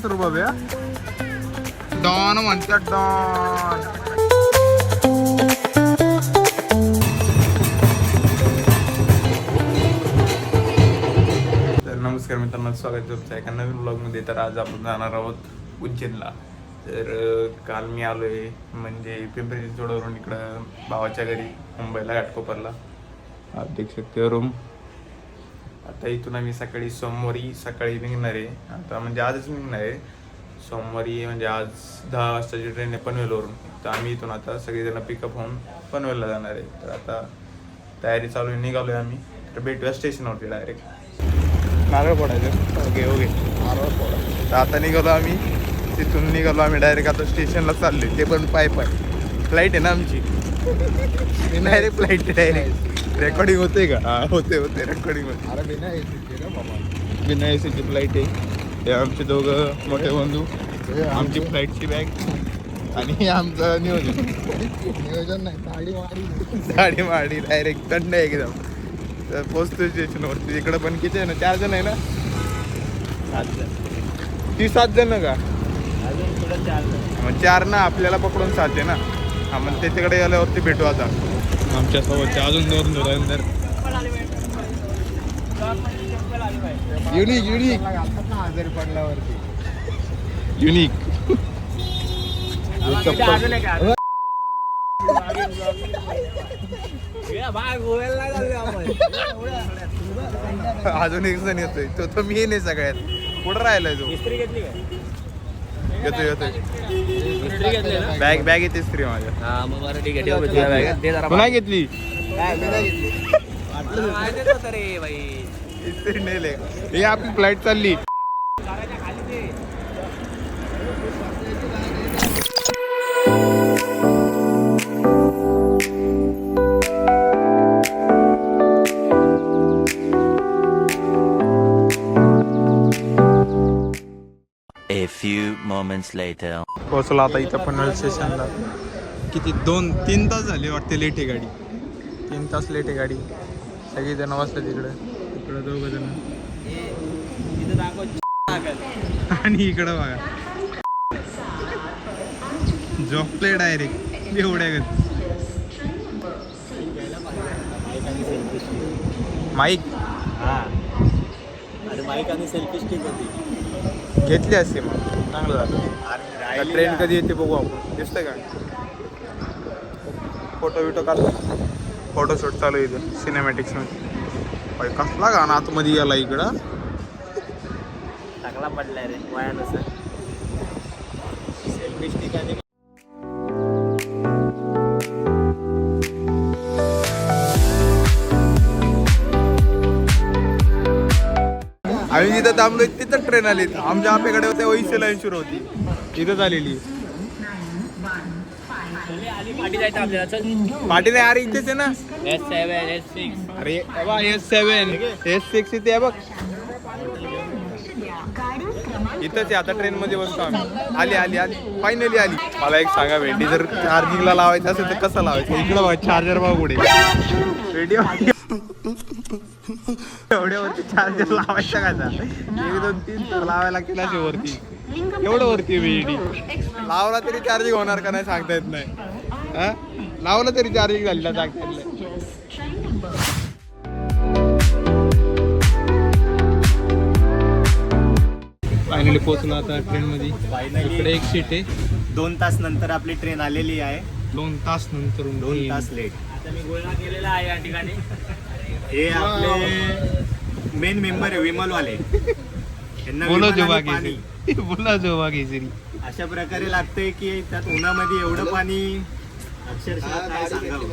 एकच रुबाब या डॉन म्हणतात डॉन. तर नमस्कार मित्रांनो, स्वागत तुमचं एका नवीन ब्लॉगमध्ये. तर आज आपण जाणार आहोत उज्जैनला. तर काल मी आलोय म्हणजे पिंपरी चिंचवडवरून इकडं भावाच्या घरी मुंबईला घाटकोपरला. आप देख सकते रूम. आता इथून आम्ही सोमवारी सकाळी निघणार आहे. आता म्हणजे आजच निघणार आहे सोमवारी, म्हणजे आज 10 वाजताची ट्रेन आहे पनवेलवरून. तर आम्ही इथून आता सगळेजण पिकअप होऊन पनवेलला जाणार आहे. तर आता तयारी चालू आहे, निघालो आहे आम्ही. तर भेटूया स्टेशनवरती डायरेक्ट. नारळ फोडायचं. ओके ओके, नारळ फोडा. तर आता निघालो आम्ही, तिथून निघालो आम्ही डायरेक्ट आता स्टेशनला चाललो आहे. ते पण पाय फ्लाईट आहे ना आमची. डायरेक्ट फ्लाईट आहे डायरेक्ट. रेकॉर्डिंग होते का? हा होते रेकॉर्डिंग होते. अरे बिना एसीची फ्लाईट आहे. हे आमचे दोघं मोठे बंधू, आमची फ्लाईटची बॅग आणि आमचं नियोजन नाही, गाडी माडी डायरेक्ट थंड आहे एकदम. तर पोचतो स्टेशनवरती. इकडं पण किती आहे ना, 4 जण आहे ना? 7 जण. ती 7 जण का? मग 4 ना, आपल्याला पकडून 7 आहे ना. हा, मग त्याच्याकडे गेल्यावरती भेटू आता. आमच्या सोबतचे अजून 2 धुरंधर. युनिक अजून एक जण येतोय, तो मी नाही सगळ्यात. कुठं राहिलाय तो? येतोय बॅग येते स्त्री माझ्या. नाही घेतली. हे आपली फ्लाईट चालली. A few moments later. पोहोचलो आता इथं पनवेल स्टेशनला. किती 2-3 तास झाले वाटते लेट आहे गाडी. 3 तास लेट आहे गाडी. सगळी जण वाजले तिकडं 2 जण. आणि इकडं बघा झोपले डायरेक्ट एवढ्या माईक. माईक आणि सेल्फी स्टिक होती, घेतली असते मग चांगलं झालं. ट्रेन कधी येते बघू आपण. दिसतंय का? फोटो काढ. फोटोशूट चालू आहे इथं सिनेमॅटिक्समध्ये. कसला गाणं आतमध्ये गेला इकडं. चांगला पडलाय रे वयानुसार. सेल्फी स्टिक आणि आम्ही जिथं थांबलोय तिथं ट्रेन आली. आमच्या आपल्याकडे होत्या वैसेला इन्शुर होती, तिथं झालेली. पाठी नाही अरे, इथेच आहे ना. S7 S6. अरे S7 S6 इथे आहे बघ. इथंच आहे. आता ट्रेन मध्ये बसतो आम्ही. आली फायनली आली. मला एक सांगा, भेंडी जर चार्जिंगला लावायचं असेल तर कसं लावायचं? इकडं बघा चार्जर बघा पुढे. व्हिडिओ एवढ्यावरती चार्जर लावायचा कसा? 1 2 3 तर लावायला लागतील असे वरती. एवढं वरती भेंडी लावला तरी चार्जिंग होणार का नाही सांगता येत नाही. हा, लावलं तरी चार्जिंग झालेला सांगता येत नाही. फायनली पोहोचलो आता ट्रेन मध्ये. इकडे एक सीट आहे. 2 तास नंतर आपली ट्रेन आलेली आहे. 2 तास नंतर 2 तास लेट. आता मी गोळा केलेला आहे या ठिकाणी. हे आपले मेन मेंबर आहे विमलवाले. बोला जो बागेश्वरी. अशा प्रकारे लागतंय की त्यात उन्हामध्ये एवढं पाणी अक्षरशः काय सांगावं.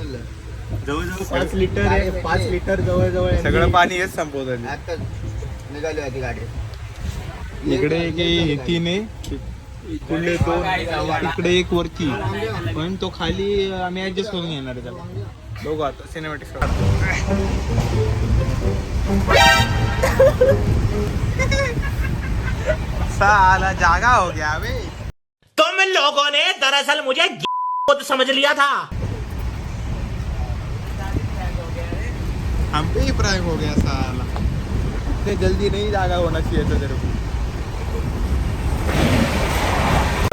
जवळजवळ 5 लिटर आहे. 5 लिटर जवळजवळ सगळं पाणी हेच संपवत. निघाली होती गाडी. इकडे एक 3 आहे. इकडे एक वरती, पण तो खाली आम्ही ऍडजस्ट करून येणार आहे त्याला. बघू आता सिनेमॅटिक्स. साला जागा हो गया बे. तुम लोगों ने दरअसल मुझे समझ लिया था. हम पे ही प्रैंक हो गया साला. इतने जल्दी नहीं जागा होना चाहिए था तेरे को.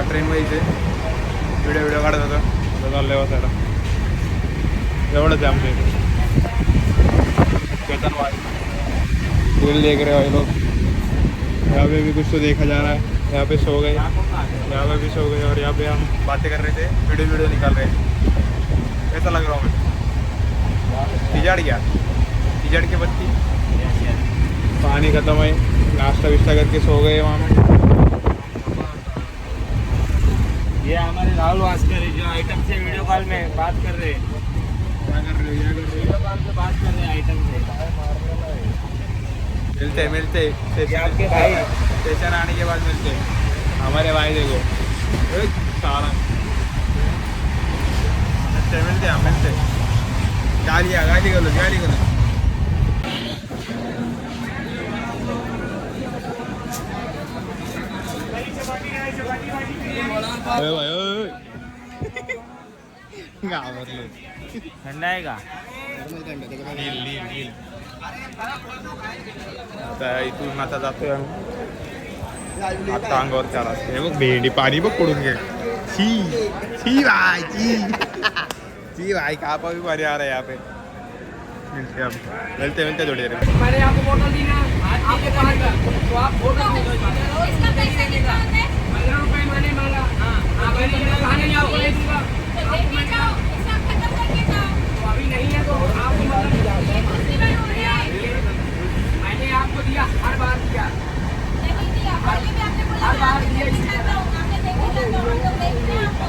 ट्रेनमध्ये व्हिडिओ काढत होतो चाललंय बसायला. एवढंच आहे आमच्या इथे. दिल देख रहे हो लोग. यहाँ पे भी कुछ तो देखा जा रहा है. यहाँ पे सो गए, यहाँ पे भी सो गए और यहाँ पे हम बातें कर रहे थे, वीडियो निकाल रहे थे. कैसा लग रहा हूँ मैं? तिजाड़ गया, तिजाड़ के बत्ती. पानी ख़त्म है, नाश्ता विश्ता करके सो गए वहाँ में. ये हमारे राहुल वास्कर है जो आइटम से वीडियो कॉल में बात कर रहे हैं. क्या कर रहे हो? वीडियो कॉल पे बात कर रहे हैं आइटम से. मिलते आपके भाई स्टेशन आने के बाद मिलते. हमारे भाई देखो सारा मिलते. गाली गलो. घाबरलो. ठंडा आहे का? आता इथून आता जातोय आम्ही. आता अंगावर चाला हे बघ भेंडी पाणी बघ पडून घे. छी भाई कहाँ पर भी पानी आ रहा है यहाँ पे. मिलते थोड़ी देर में. मैंने आपको बोतल दी ना, आपके पास का, तो आप बोतल दे दो. इसका पैसा कितना होता है? 15 रुपए मैंने मांगा. हाँ, मैंने खाने नहीं आपको ले दूंगा. लेके जाओ, इसका खत्म करके जाओ. तो अभी नहीं है तो आपको मतलब मैंने आपको दिया, हर बार दिया. नहीं दिया, आगे भी आपने बोला हर बार दिया. आपने देखे ना, तो हम लोग देखते हैं आपको.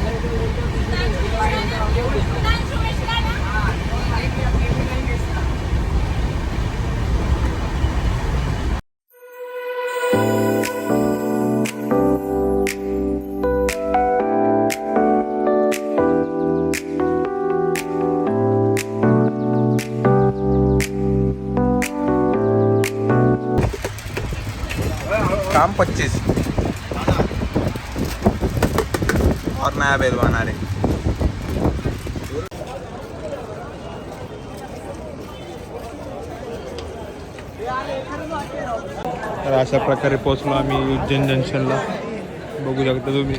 काम 25 और नया बेल बना रहे. तर अशा प्रकारे पोहोचलो आम्ही उज्जैन जंक्शनला. बघू शकता तुम्ही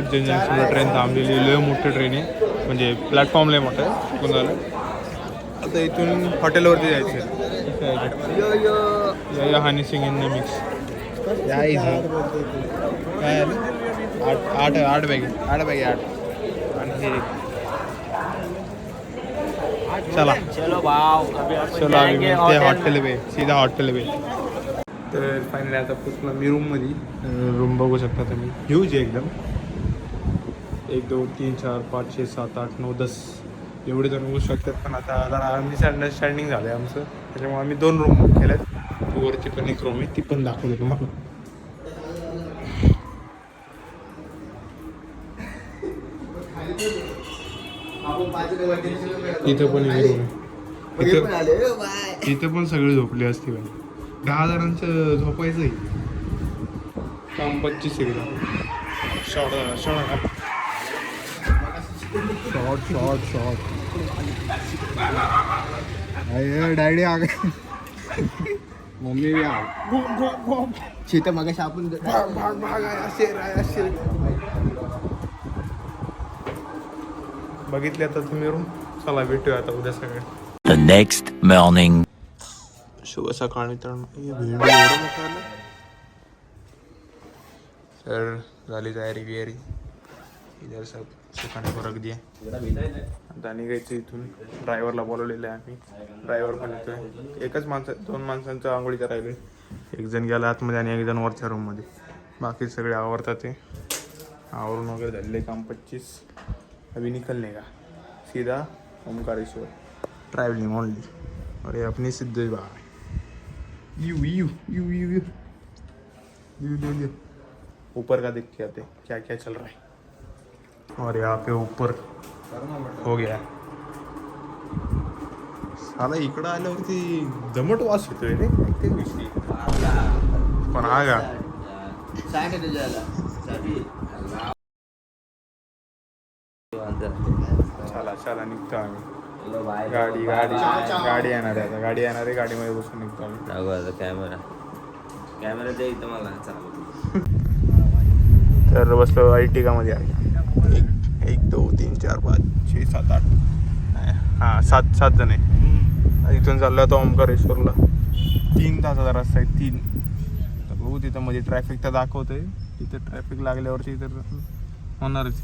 उज्जैन जंक्शनला ट्रेन थांबलेली. लय मोठी ट्रेन आहे, म्हणजे प्लॅटफॉर्म लय मोठं आहे. चुकून झालं. आता इथून हॉटेलवरती जायचं. या हनी सिंग इन मिक्स या इथं काय आलं. आठ बॅग आणि हे चला चलो भाव चलो आम्ही ते हॉटेल पे सीधा हॉटेल पे. तर फायनली आता पोचलो मी रूममध्ये. रूम बघू शकता तुम्ही. ह्यूज आहे एकदम. 1 2 3 4 5 6 7 8 9 10 एवढे जण होऊ शकतात. पण आता जरा मिसअंडरस्टँडिंग झालं आहे आमचं, त्याच्यामुळे आम्ही 2 रूम बुक केल्यात. वरची पण एक रूम आहे, ती पण दाखवली तुम्हाला. इथं पण एक रूम आहे. इथं पण सगळे झोपले असते. 10 जणांचं झोपायचं आहे. काम 25 एकदम शॉर्ट डॅडी आ गए. मम्मी भी आ. शीत मग आपण भाग असे बघितले आता तुम्ही रूम. चला भेटूया आता उद्या सगळे. The next morning. शुभ सकाळ मित्रांनो. एवढं मोठं आलं. तर झाली तयारी बियारी. इधर सब सुखाने को रख दिया. आता निघायचं इथून. ड्रायव्हरला बोलवलेलं आहे आम्ही. ड्रायव्हर पण येतोय. 2 माणसांचं आंघोळीचं राहिलं. एक जण गेला आतमध्ये आणि एक जण वरच्या रूममध्ये. बाकी सगळे आवरतात. ते आवरून वगैरे झालेले. काम 25. अभी निकलने का सीधा ओमकारेश्वर. Travelling only. और ये अपनी सिद्धेश बाबा. यू ऊपर का देख के आते क्या क्या चल रहा है. और यहाँ पे ऊपर हो गया. साला इकडं आल्यावरती दमट वास येतोय रे. ते विषयी पण हा का चला निघतो आम्ही. गाडी येणार आहे आता. गाडी येणार आहे. गाडीमध्ये बसून निघतो आम्ही. कॅमेरा दे इथं मला. तर बसलो अर्टिगामध्ये आहे. 1 2 3 4 5 6 7 8 हां 7 जण आहे. इथून चाललो आता ओंकारेश्वरला. 3 तासाचा रस्ता आहे 3. तर बघू तिथं मध्ये ट्रॅफिक तर दाखवतंय. तिथं ट्रॅफिक लागल्यावरती तर होणारच.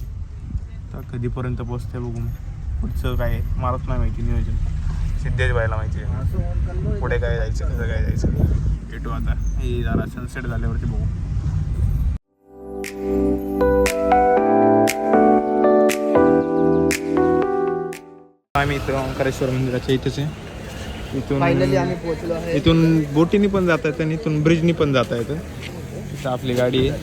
तर कधीपर्यंत पोचते बघू. पुढचं काय मलाच नाही माहिती नियोजन. सिद्धेश व्हायला माहिती आहे पुढे काय जायचं कसं काय जायचं. भेटू आता हे जरा सनसेट झाल्यावरती बघू. आम्ही इथं ओंकारेश्वर मंदिराच्या इथेच आहे. इथून फायनली आम्ही पोहोचलो आहे. इथून बोटीने पण जाता येतं आणि इथून ब्रिजनी पण जाता येतं. इथं आपली गाडी आहे.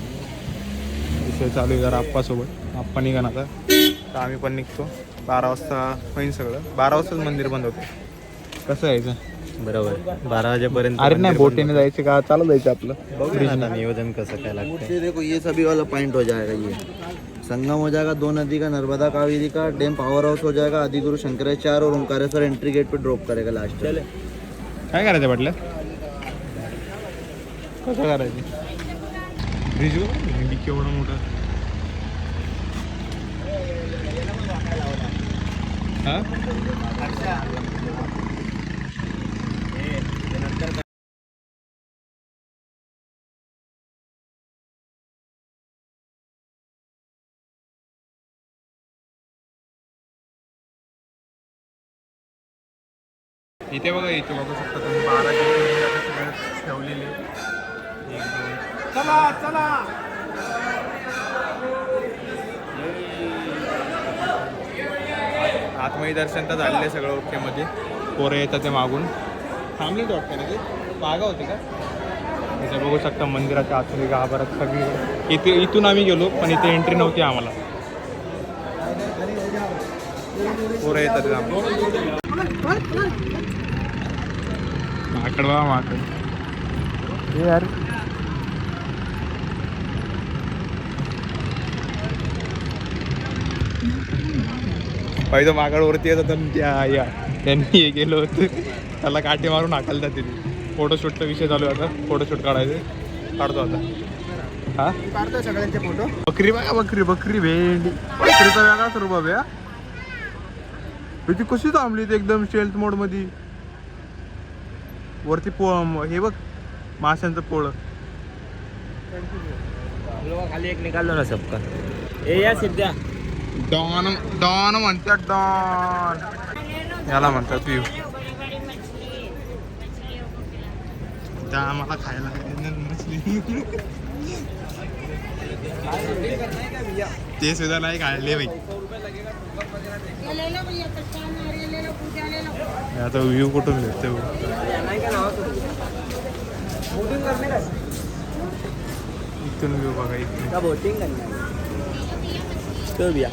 विषय चालू आहे जरा आप्पासोबत. आप्पा निघा आता तर आम्ही पण निघतो. 12 वाजता होईल सगळं. 12 वाजताच मंदिर बंद होतं. कसं यायचं बरोबर 12 वाजेपर्यंत. अरे नाही बोटीने जायचं का चालू जायचं आपलं. बघूया नियोजन कसं काय लागतं. देखो ये सभी वाला पॉइंट हो जाएगा. ये संगम हो जाएगा 2 नदी का, नर्मदा कावेरी का, डैम पावर हाउस हो जाएगा, आदिगुरु शंकराचार्य और ओंकारेश्वर एंट्री गेट पे ड्रॉप करेगा लास्ट. काय करायचं म्हटलं कसं करायचं. ब्रिज केवढं मोठं. हा इथे बघा इथे बघू शकता तुम्ही 12 ठेवलेले. 1 2 चला चला. आतमध्ये दर्शन तर झालेलं आहे सगळं ओके मध्ये. पोरं येतात ते मागून थांबलेच वाटतं ना ते मागा होते का. इथे बघू शकता मंदिराच्या आतमध्ये गाभारात सगळी. इथून आम्ही गेलो पण इथे एंट्री नव्हती आम्हाला. पोरं येतात माकड बा माकड. हे यार पहिलं माकड वरती येत होतं. त्या त्यांनी हे गेलो होतं त्याला काठी मारून हाकलतात तिथे. फोटोशूटचा विषय चालू आहे आता. फोटोशूट काढायचं काढतो आता. हा काढतो सगळ्यांचे फोटो. बकरी बघा बकरी भेंडी. बकरीचा वेगळा स्वरूप आहे. ती कशी थांबली ती एकदम स्टेल्थ मोड मध्ये. वरती हे बघ माशांचं पोळ. खाली एक निकालो ना सबका. ए या सिद्ध्या डॉन डॉन म्हणतात. डॉन याला म्हणतात व्ह्यू. त्या आम्हाला खायला ते सुद्धा नाही खायले बाई. आता व्ह्यू कुठून भेटतो. इथून व्ह्यू बघा. इथून बोटिंग करणार तो भैया.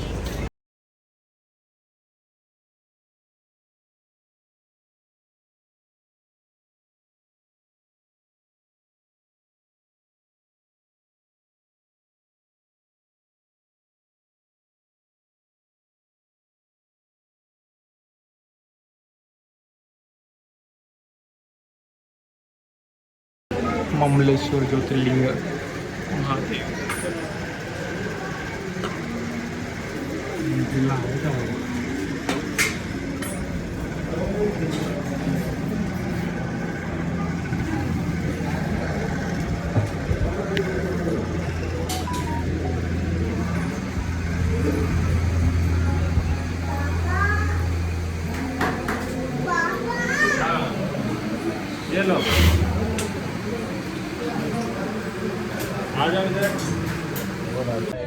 ममलेश्वर ज्योतिर्लिंग महादेव.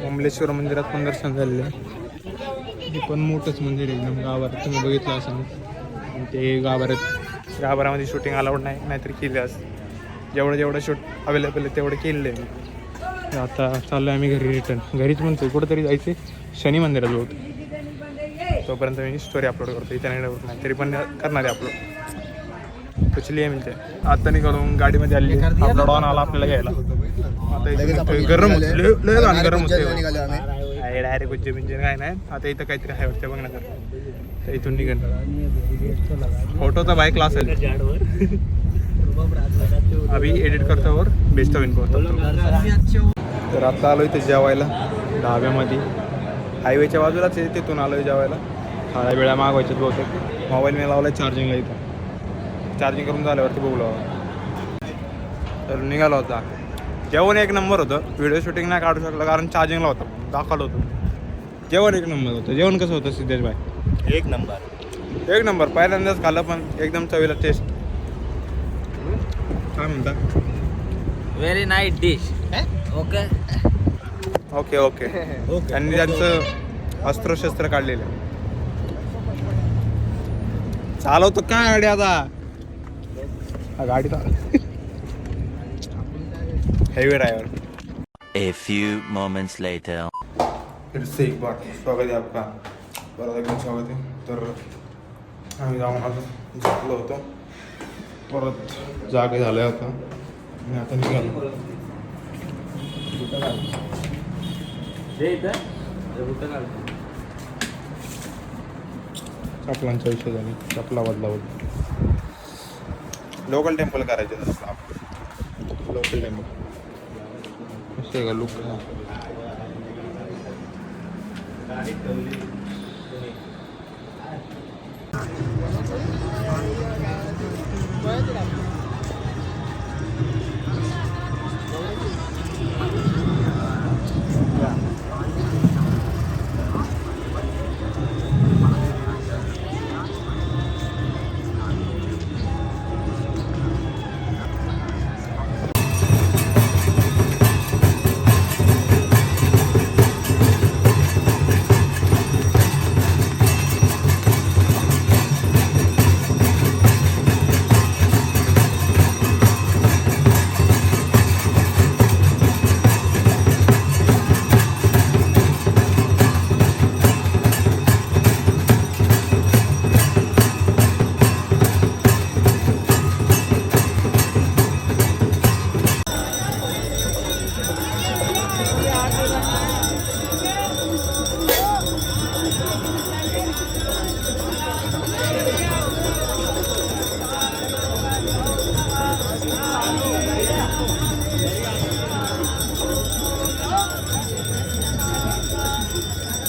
ममलेश्वर मंदिरात पण दर्शन झालेलं आहे. हे पण मोठंच मंदिर आहे एकदम गाभाऱ्यात. तुम्ही बघितलं असं ते गाभाऱ्यामध्ये शूटिंग अलाउड नाही. नाहीतर केलं असं जेवढं शूट अवेलेबल आहे तेवढं केलेलं आहे. आता चाललो आहे आम्ही घरी रिटर्न. घरीच म्हणतो कुठंतरी जायचं. शनी मंदिरात होतं. तोपर्यंत मी स्टोरी अपलोड करतो. इथे नाही तरी पण करणार आहे अपलोड. चलिए मिळते. आता निघालून गाडीमध्ये आली. आपला डॉन आला आपल्याला घ्यायला. आता इथे गरम होतं. गरम होतं डायरेक्ट उज्जे बिंजे काय नाही. आता इथं काहीतरी आहे वाटतं बघण्यासारखं. तर इथून निघन. फोटोचा बाय क्लास आहे. अभी एडिट करता और बेचता इनको. तर आता आलो इथे जेवायला ढाब्यामध्ये, हायवेच्या बाजूलाच आहे, तिथून आलो जेवायला. थाळ्या वेळा मागवायच्यात बहुतेक. मोबाईल मी लावला चार्जिंगला इथं, चार्जिंग करून झाल्यावरती बघू लावा. तर निघाला होता. जेवण एक नंबर होतं. व्हिडिओ शूटिंग नाही काढू शकलं कारण चार्जिंगला होतं, दाखवलं होतं. जेवण एक नंबर होतं. जेवण कसं होतं सिद्धेश भाई? एक नंबर. एक नंबर. पहिल्यांदाच खाल्लं पण एकदम चवीला टेस्ट. काय म्हणता? Very nice dish. Okay okay okay. त्यांनी त्यांचं अस्त्रशस्त्र काढलेलं आहे. चालवतो काय गाडी आता? हा गाडी heavy driver. A few moments later. फिर से एक बार स्वागत आहे आपका. परत एकदम स्वागत आहे. तर आम्ही जाऊन आता झोपलो होतो, परत जागे झालं होतं आणि आता निघालो. चपलांचा विषय झाला, चपला बदलावत. लोकल टेम्पल करायचे लोकल टेम्पल मस्त आहे का लुक?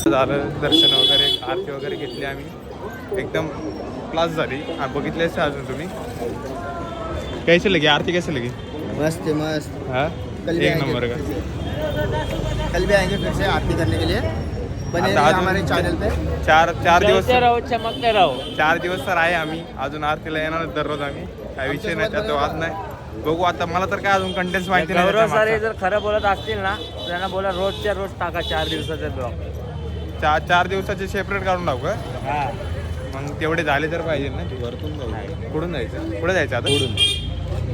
झालं दर्शन वगैरे, आरती वगैरे घेतली आम्ही, एकदम क्लास झाली. बघितलेच अजून तुम्ही? कैसे लगी आरती? कैसे लगी? मस्त है मस्त. हाँ कल भी एक आएंगे नंबर का. कल भी आएंगे फिर से आरती करने के लिए. बने आता रहिए अजून हमारे चैनल पे. चार दिवस, राहू चमकते राहू. 4 दिवस तर आहे. आम्ही अजून आरतीला येणार दररोज आम्ही, काही विषय नाही त्याचा वाद नाही. बघू आता. मला तर काय अजून कंटेंट्स माहिती नाही गौरव सारे त्याच्या जर खरं बोलत असतील ना, त्यांना बोला रोजच्या रोज टाका 4 दिवसाचा ब्लॉग. मागचा. 4 दिवसाचे सेपरेट काढून टाकू का? मग तेवढे झाले तर पाहिजे ना. वरतून जाऊ. कुठून जायचं? कुठे जायचं आता?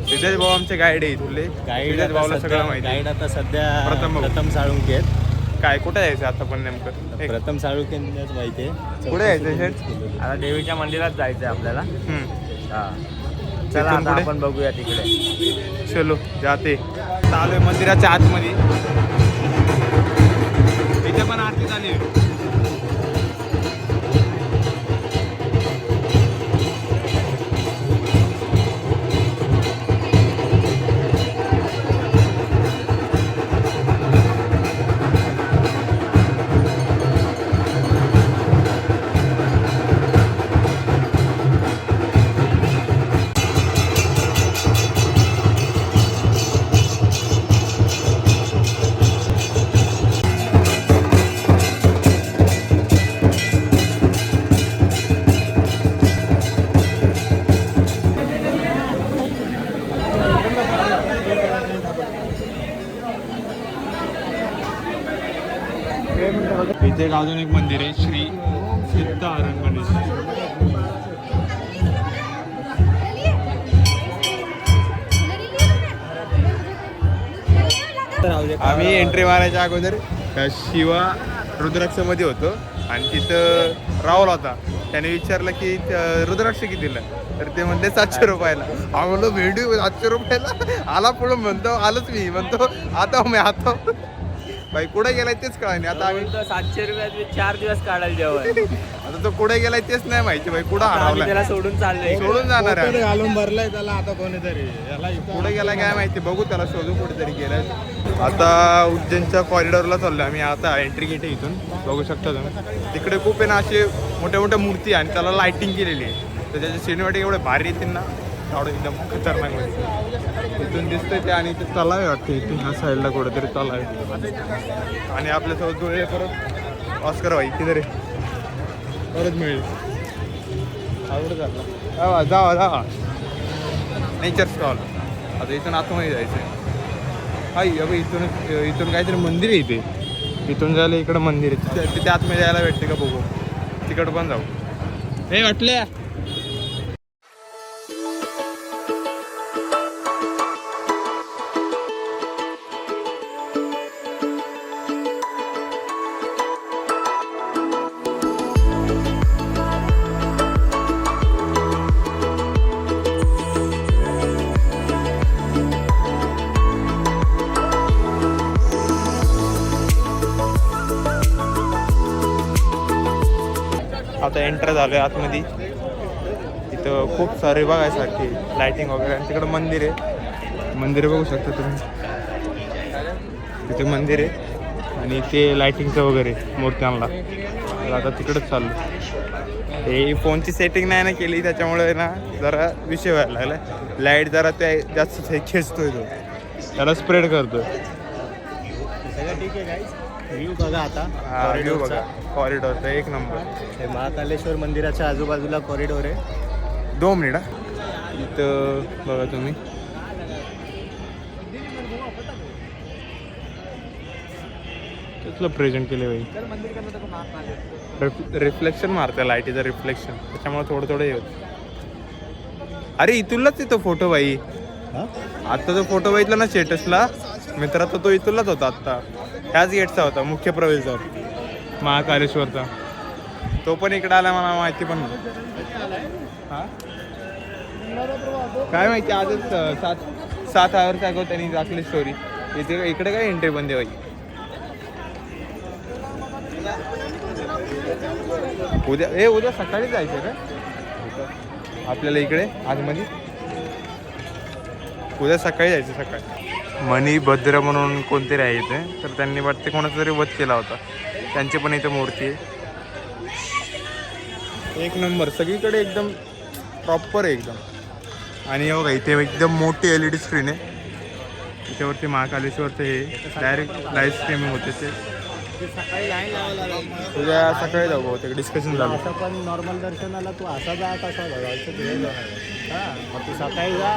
सिद्धेश भाऊ आमचे गाईड आहे इथले. सिद्धेश भाऊला सगळं माहिती. गाईड आता सध्या प्रथम भाऊ. प्रथम साळुंके आहेत. काय कुठे जायचं आता पण नेमकं? प्रथम साळुंकेच माहिती आहे. कुठे जायचं शेट? आता देवीच्या मंदिरात जायचंय आपल्याला. हा चला तिथून आता पुढे? आपण बघूया तिकडे. चलो जाते. चालू आहे मंदिराच्या आतमध्ये. इथे पण आरती झाली आहे. इथे एक अजून एक मंदिर आहे, श्री सिद्धारण गणेश. आम्ही एंट्री मारायच्या अगोदर शिवा रुद्राक्षमध्ये होतो आणि तिथं राहुल होता. त्याने विचारलं की रुद्राक्ष कितीला? तर ते म्हणले 700 रुपयाला. आम्हाला भेटू 700 रुपयाला. आला पुढं म्हणतो, आलोच मी म्हणतो आता मी आता भाई कुठे गेलाय तेच कळा नाही. आता आम्ही 700 रुपयात 4 दिवस काढायला जेवण. आता तो कुठे गेलाय तेच नाही माहिती भाई. कुठं हरवलाय, त्याला सोडून चाललोय. सोडून जाणार आहे. घालून भरलाय त्याला आता कोणीतरी. याला कुठे गेलाय काय माहिती, बघू त्याला शोधू कुठेतरी गेलाय. आता उज्जैनच्या कॉरिडॉरला चाललोय आम्ही. आता एंट्री गेट आहे इथून, बघू शकता तुम्ही. तिकडे खूप आहे ना असे मोठ्या मोठ्या मूर्ती आणि त्याला लाइटिंग केलेली आहे. तर त्याचे सिनेमॅटिक एवढे भारी येतील ना, एवढं एकदम खतरनाक मध्ये इथून दिसतंय ते. आणि ते तलाव आहे वाटतं इथून ह्या साईडला कुठेतरी तलाव आहे. आणि आपल्यासोबत जुळले परत ऑस्कर भाई किती रे परत मिळेल. आवडत जावा जावा जावा नेचर स्टॉल. आता इथून आतमध्ये जायचं आहे. हा अगं इथून काहीतरी मंदिर आहे इथे. इथून जायला इकडं मंदिर आहे. तिथे आतमध्ये जायला भेटते का बघू. तिकडं पण जाऊ. हे वाटले आता एंटर झालोय आतमध्ये. इथं खूप सारे बघायसारखे लाइटिंग वगैरे. आणि तिकडं मंदिर आहे. मंदिर बघू शकता तुम्ही. तिथे मंदिर आहे आणि ते लाइटिंगचं वगैरे मूर्त्यांना. तर आता तिकडंच चाललो. हे फोनची सेटिंग नाही ना केली त्याच्यामुळे ना जरा विषय व्हायला लागला. लाईट जरा ते जास्त खेचतोय तो, त्याला स्प्रेड करतोय. सगळं ठीक आहे गाईज. व्ह्यू बघा आता. हा व्ह्यू बघा कॉरिडॉरचा एक नंबर. हे महाकालेश्वर मंदिराच्या आजूबाजूला कॉरिडॉर आहे. 2 मिनिट इथं बघा तुम्ही. कसलं प्रेझेंट केले बाई. रिफ्लेक्शन मारते लाईटीचं रिफ्लेक्शन, त्याच्यामुळे थोडं थोडं येत. अरे इथूनलाच येतो फोटो बाई. आत्ता जो फोटो बघितला ना स्टेटसला मित्राचा, तो इथूनलाच होता आत्ता. ह्याच गेटचा होता मुख्य प्रवेशद्वार महाकालेश्वरचा. तो पण इकडे आला मला माहिती पण नाही. काय माहिती आजच 7 आवर्स अगो त्यांनी दाखवली स्टोरी. इथे इकडे काय एंट्री बंद आहे बाई. उद्या सकाळी जायचं का आपल्याला इकडे आतमध्ये. उद्या सकाळी जायचं सकाळी. मणिभद्र म्हणून कोणतरी आहे इथे. तर त्यांनी वाटते कोणाचा तरी वध केला होता. त्यांची पण इथे मूर्ती आहे. एक नंबर सगळीकडे एकदम प्रॉपर आहे एकदम. आणि बघा इथे एकदम मोठी LED स्क्रीन आहे. त्याच्यावरती महाकालेश्वरचं हे डायरेक्ट लाईव्ह स्ट्रीमिंग होते. ते सकाळी लाईन लावायला लागेल. उद्या सकाळी जाऊ बहुतेक. डिस्कशन झालं. असं पण नॉर्मल दर्शनाला तू असा जा तसा जायचं तुझं. हां मग तू सकाळी जा,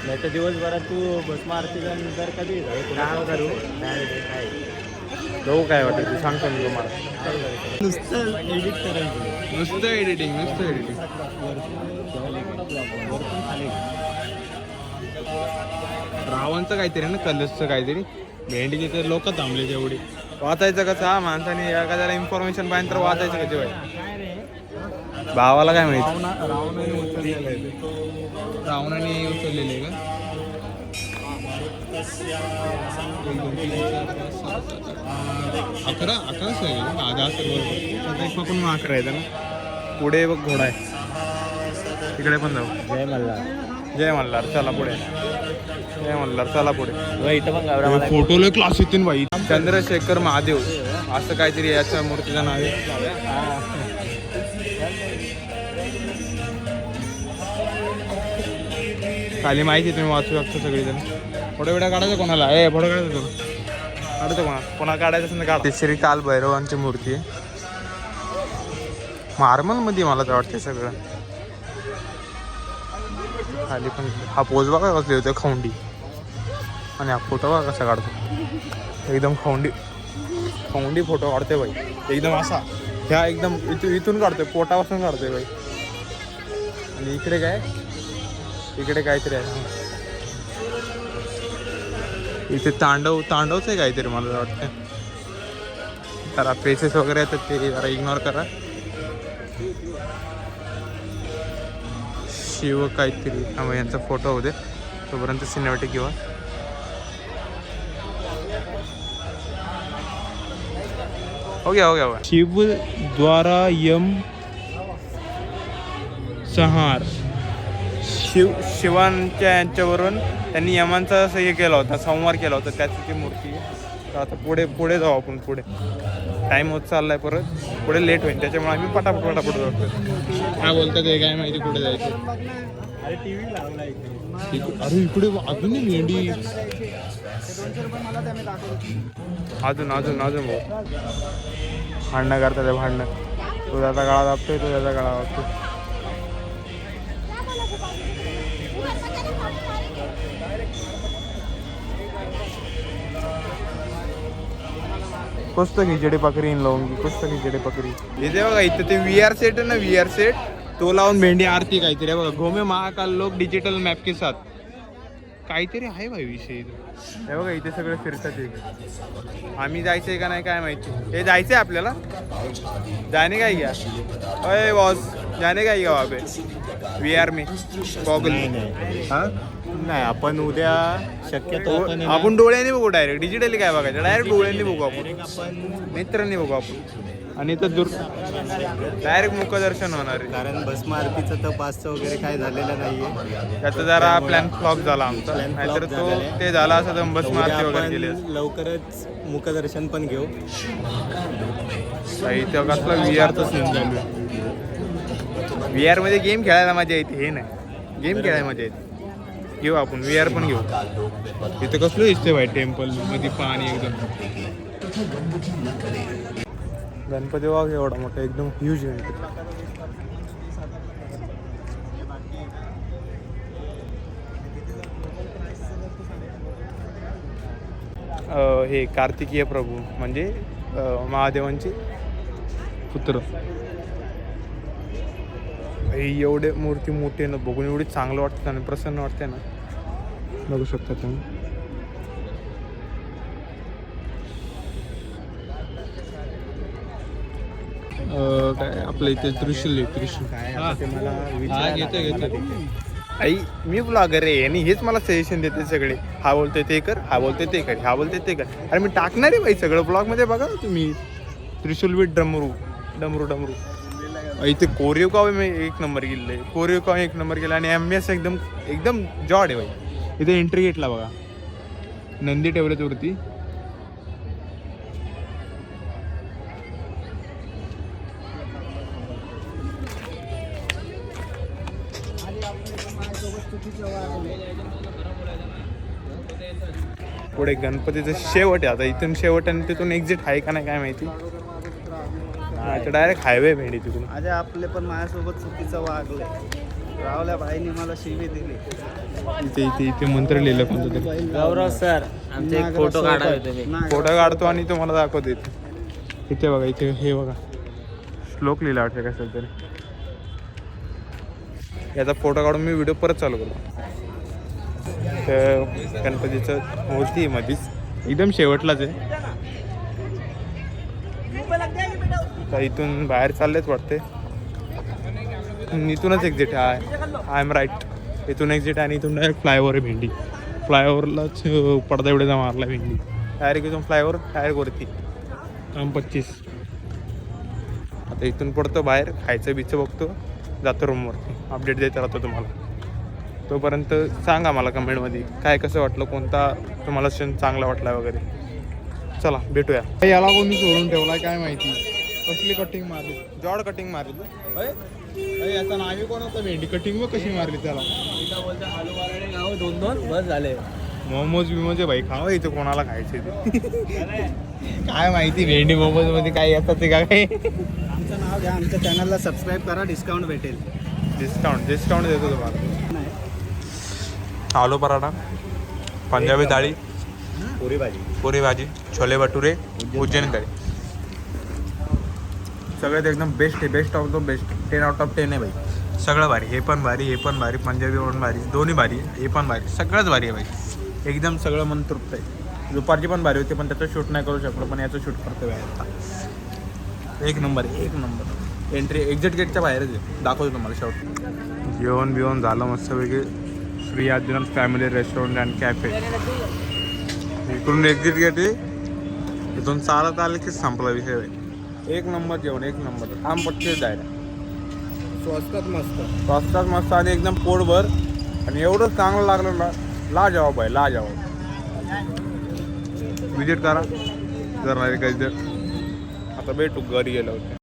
नाही तर दिवसभरात तू भस्म आरतीच्या नंतर कधी जाऊ करू. जाऊ काय वाटतं तू सांगतो मी तुम्हाला. नुसतं एडिट करायचं. नुसतं एडिटिंग. रावणचं काहीतरी ना कलर्सचं काहीतरी. भेंडीचे तर लोक थांबले जेवढी. वाचायचं कसं. हा माणसाने एखाद्याला इन्फॉर्मेशन पाहिजे तर वाचायचं कसं पाहिजे. भावाला काय माहिती. रावणाने उचललेले का. 11 पण 11 आहे ना. पुढे बघ घोडा आहे. तिकडे पण जाऊ. जय मल्हार चला पुढे. जय मल्हार चला पुढे. इथं पण गावरा फोटो लय क्लास येतील बाई. चंद्रशेखर महादेव असं काहीतरी याच्या मूर्तीचं नाव आहे. खाली माहिती तुम्ही वाचू शकता सगळीजण. फोटो बिडा काढायचं कोणाला. फोटो काढायचं कोणा काढायचं असेल तर काढा. श्री काल भैरवांची मूर्ती आहे. मार्बलमध्ये मला तर वाटते सगळं. खाली पण हा पोज बघा कसले होते खौंडी. आणि हा फोटो बघा कसा काढतो. एकदम खौंडी फोटो काढते बाई. एकदम असा ह्या एकदम इथून काढतोय, पोटापासून काढतोय बाई. आणि इकडे काहीतरी आहे. इथे तांडवच आहे काहीतरी मला वाटतं. जरा फेसेस वगैरे येतात ते जरा इग्नोर करा. शिव काहीतरी यांचा फोटो होते तोपर्यंत सिनेमॅटिक किंवा हो गया. शिव द्वारा यम संहार शिवांच्या यांच्यावरून त्यांनी यमांचा असं हे केला होता, संहार केला होता, त्याची ती मूर्ती आहे. तर आता पुढे जाऊ आपण. पुढे टाईम होत चाललाय, परत पुढे लेट होईल, त्याच्यामुळे आम्ही पटापट जातो. काय बोलतात हे काय माहिती कुठे जायचं. अरे टीव्ही लावला इथे. अरे इकडे अजून मेंढी, अजून भाऊ भांडणं करतात, भांडणं. तो त्याचा गळा दाबतोय, तो त्याचा गळा दाबतोय. कुछ तो खिचडी पकरी इन लावून, कुछ तो खिचडी पकरी. इथे बघा, इथे ते VR सेट आहे ना, VR सेट, तो लावून भेंडी आरती काहीतरी बघा. घोमे महाकाल लोक डिजिटल मॅप के साथ काहीतरी आहे भाई विषय. हे बघा इथे सगळं फिरतात. आम्ही जायचंय का नाही काय माहिती. हे जायचंय आपल्याला, जाने का क्या. अरे बॉस जाने का क्या वहाँ पे VR में गॉगल. हाँ नाही, आपण उद्या शक्यतो आपण डोळ्यांनी बघू, डायरेक्ट डिजिटली काय बघायचं, डायरेक्ट डोळ्यांनी बघू आपण, आपण नेत्रांनी बघू आपण. आणि तर डायरेक्ट मुखदर्शन होणार आहे. कारण भस्म आरतीचं तर पासचं वगैरे काय झालेलं नाहीये. त्याचा जरा प्लॅन फ्लॉप झाला आमचा, नाहीतर तो ते झाला असं तर भस्म आरती वगैरे केली असती. लवकरच मुखदर्शन पण घेऊ. इथं कसला VR सीन चालू आहे. VR मध्ये गेम खेळायला मजा येते, हे नाही गेम खेळायला मजा येते. घेऊ आपण VR पण घेऊ. इथं कसलं दिसतंय भाई, टेम्पल मध्ये पाणी एकदम. गणपती वाघ एवढा मोठा, एकदम ह्यूज गणपती. हे कार्तिकीय प्रभू म्हणजे महादेवांचे पुत्र. एवढे मूर्ती मोठे ना, बघून एवढी चांगलं वाटतं आणि प्रसन्न वाटते ना. बघू शकता तुम्ही. काय आपलं इथे त्रिशूल आई, मी ब्लॉगर आहे आणि हेच मला सजेशन देते सगळे. हा बोलतोय ते कर, हा बोलतोय ते कर, हा बोलतोय ते कर. अरे मी टाकणार आहे बाई सगळं ब्लॉगमध्ये. बघा ना तुम्ही, त्रिशूल विथ डमरू. इथे कोरिओ काव मी एक नंबर गेले, कोरिओ काव एक नंबर गेला. आणि एम्बियन्स एकदम जॉड आहे बाई. इथे एंट्री गेटला बघा नंदी ठेवल्यात वरती. पुढे गणपतीचं शेवट आहे. आता इथून शेवट आणि तिथून एक्झिट आहे का नाही काय माहिती. आता डायरेक्ट हायवे भेंडी तिकडून. अरे आपले पण माझ्यासोबत चुकीचं वागलंय. रावल्या भाईने मला शिवी दिली. इथे मंत्र लिहिलं कोणतं तरी. गौरव सर आमचे एक फोटो काढावे तुम्ही. फोटो काढतो आणि तुम्हाला दाखवतो. इथे बघा, इथे हे बघा श्लोक लिहिला वाटतं कसं तरी. याचा फोटो काढून मी व्हिडिओ परत चालू करतो. तर गणपतीचं मूर्ती मध्येच एकदम शेवटलाच आहे. तर इथून बाहेर चाललेच वाटते. इथूनच एक्झिट आहे. I am right. इथून एक्झिट आणि इथून डायरेक्ट फ्लायओव्हर आहे भेंडी. फ्लायओव्हरलाच पडदा एवढा मारला भेंडी. डायरेक्ट इथून फ्लायओव्हर डायरेक्ट वरती. काम 25. आता इथून पडतो बाहेर, खायचं बिचं बघतो, जातो रूमवरती. अपडेट देत राहतो तुम्हाला. तोपर्यंत सांगा मला कमेंटमध्ये काय कसं वाटलं, कोणता तुम्हाला क्षण चांगला वाटला वगैरे. चला भेटूया. याला कोणी सोडून ठेवला काय माहिती. कसली कटिंग मारली, जॉड कटिंग मारली. याचा नावी कोण होता, भेंडी कटिंग मग कशी मारली त्याला. दोन बस झाले. मोमोज बिमोज भाई खावं इथं, कोणाला खायचे ते काय माहिती. भेंडी मोमोज मध्ये काय येतात ते काय. आमचं नाव घ्या, आमच्या चॅनलला सबस्क्राईब करा, डिस्काउंट भेटेल. डिस्काउंट देतो तुम्हाला. आलू पराठा, पंजाबी थाळी, पुरी भाजी, छोले भटुरे, उज्जैन करी. सगळ्यात एकदम बेस्ट आहे. Best of the best. 10 out of 10 आहे भाई. सगळं भारी. हे पण भारी, हे पण भारी, पंजाबी पण भारी, दोन्ही भारी. हे पण भारी, सगळंच भारी आहे भाई. एकदम सगळं मन तृप्त आहे. दुपारची पण भारी होती पण त्याचं शूट नाही करू शकलो, पण याचं शूट करतो आता. एक नंबर. एंट्री एक्झिट गेटच्या बाहेरच आहे. दाखवतो तुम्हाला शेवट. जेवण बिवण झालं मस्तपैकी. Shri Adinath family restaurant and cafe. इकडून एक्झिट गेट आहे. इथून चालत आलं की संपला विषय. एक नंबर जेवण, एक नंबर. आम 25 डायरेक्ट स्वस्तात मस्त आणि एकदम पोटभर आणि एवढं चांगलं लागलं ना, लाजवाब आहे लाजवाब. विजिट करा जर नाही काही तर. आता भेटू घरी गेल्यावर.